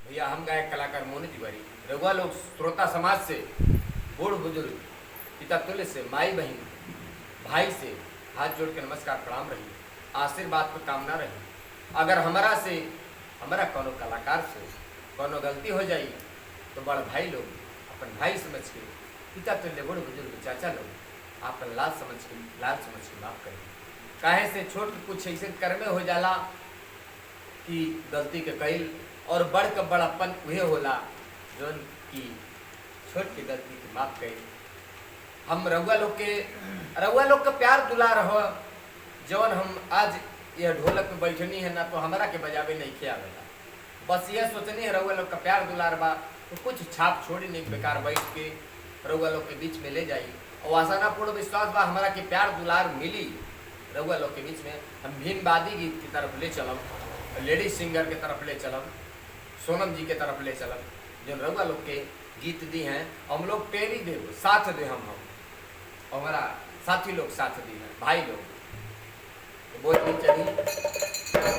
भैया हम गायक कलाकार मोनू तिवारी रघुआ लोग श्रोता समाज से बूढ़ बुजुर्ग पिता तुल्य से माई बहन भाई से हाथ जोड़ के नमस्कार प्रणाम रही आशीर्वाद पर कामना रही। अगर हमारा कोनो कलाकार से कोनो गलती हो जाई तो बड़ भाई लोग अपन भाई समझ के पिता तुल्य बूढ़ बुजुर्ग चाचा लोग आपन लाल समझ के माफ करें। काहे से छोट कुछ ऐसे कर्मे हो जाला कि गलती के कईल और बड़ का बड़ापन वह होला जोन की छोट की गलती की माफ कईल। हम रउआ लोग का प्यार दुलार हो जौन हम आज यह ढोलक पे बैठनी है ना तो हमारा के बजावे नहीं किया आवेला। बस यह सोचनी है रउआ लोग का प्यार दुलार बा तो कुछ छाप छोड़ी नहीं बेकार बैठ के रउआ लोग के बीच में ले जाई और आसाना पूर्ण विश्वास बा हमारा के प्यार दुलार मिली। रउआ लोग के बीच में हम भीमवादी गीत की तरफ ले चलब, लेडीज सिंगर के तरफ ले चलब, सोनम जी के तरफ ले चलब जो रउआ लोग के गीत दी हैं हम लोग पेरी दे साथ दे हम हमारा साथी लोग साथ दी हैं भाई लोग तो बोल चली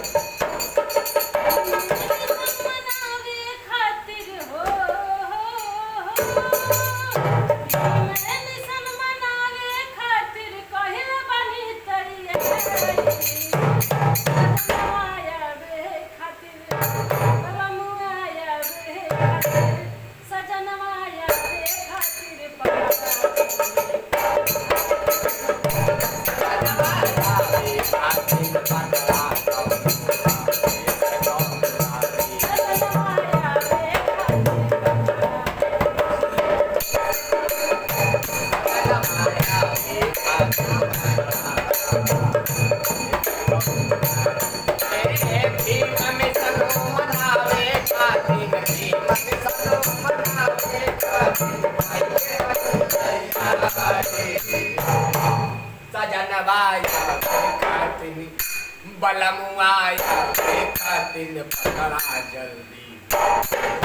बलमुआया देखा दिन पकड़ा जल्दी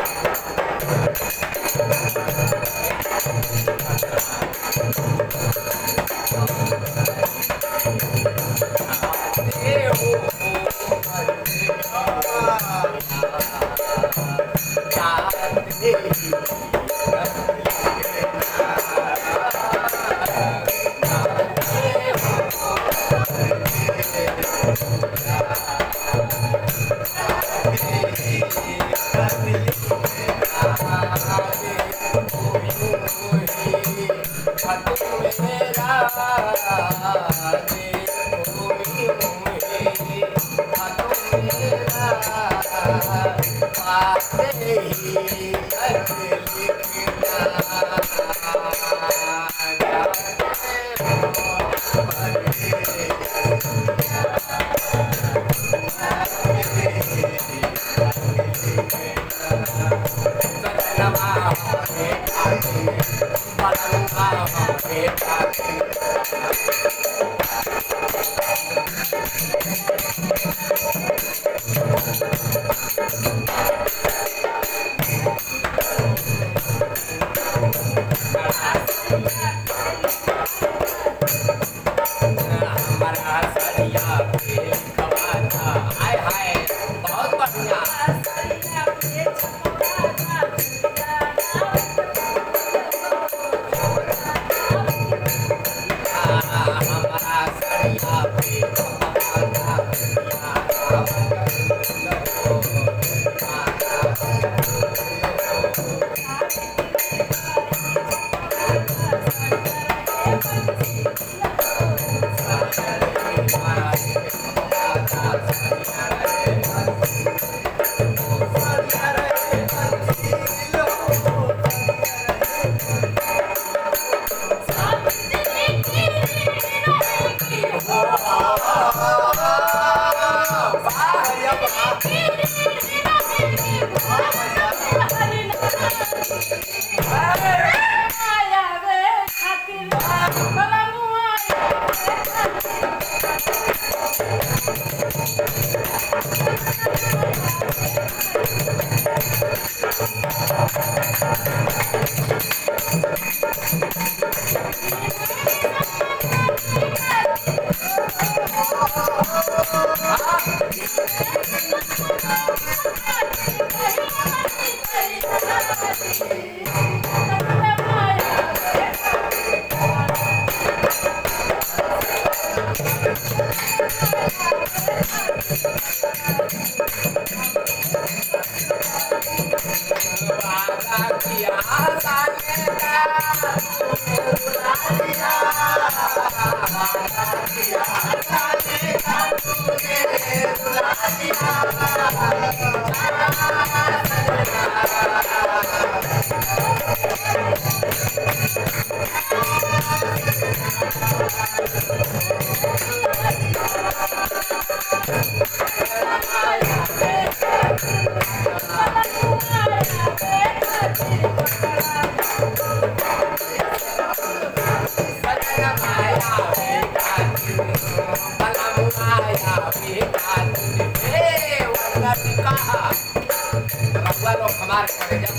हमार करे जब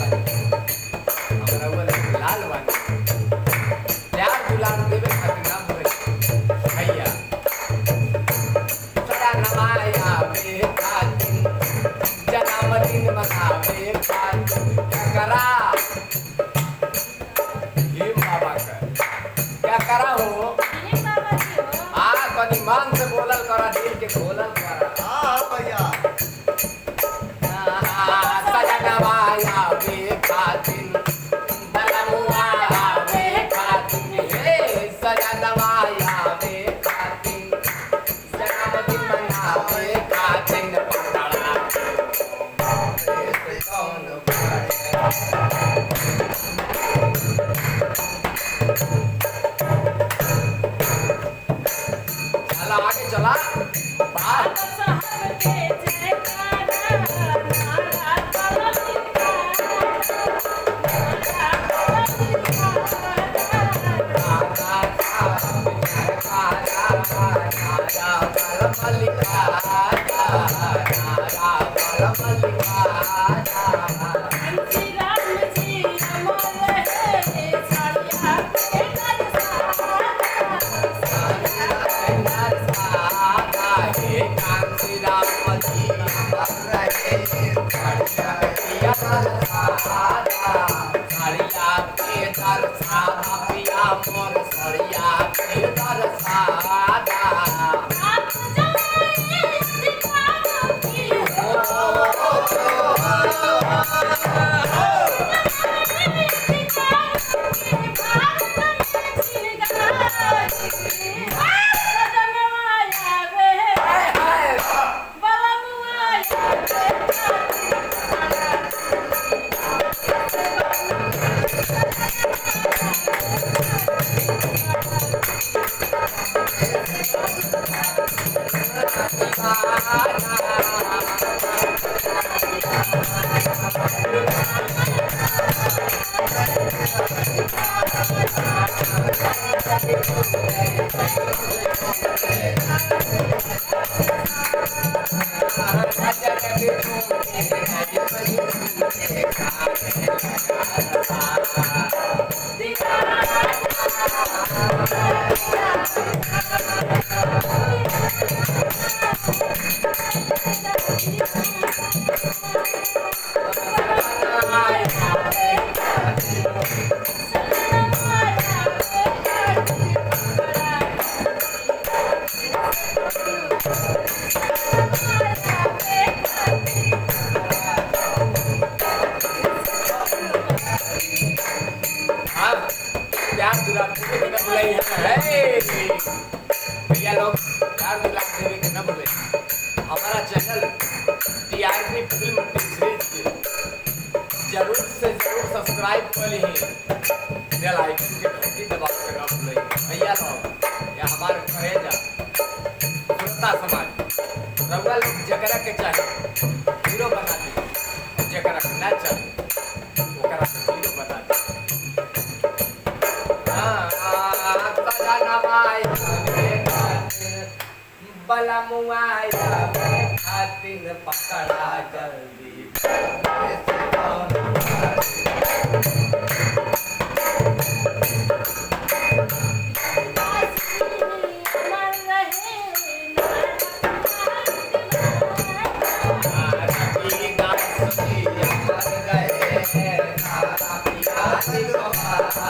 हमरा वो लाल वाला प्यार दुलार देवे खातिर नाम होई भैया सदा नमाया बे खातिर जन्मदिन मनावे खातिर क्या करा ये बाबा का क्या करा हो कनी मान से बोलल करा दिल के खोलल करा हां भैया सजनवाया बे खातिन बलमुआया बे खातिन हे सजनवाया बे खातिन जन्मदिन मनावे खातिन पकड़ा ऐसे कौन चला आगे चला बात भैया लोग प्यार दुलार देवे के न भूले। हमारा चैनल टीआरपी फिल्म सीरीज के जरूर से जरूर सब्सक्राइब कर ली, बेल आइकन की घंटी दबा के न भूले। भैया लोग या हमारे करेजा सुरता समाज रउआ लोग जकरा के चाहे हीरो बना दी, जकरा के ना चाहे ओकरा के हीरो बना दी। बलमुआया बे खातिन पकड़ा जल्दी रहे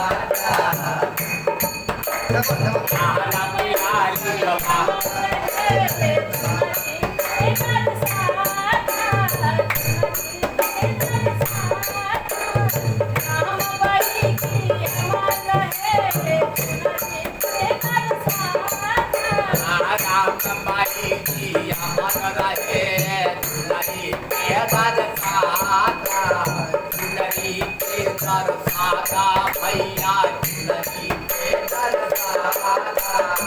आला बिहारी बाबा राम बाई की अमर रहे दुलरी के बरसाता दुलरी के बरसाता भैया दुलरी के बरसाता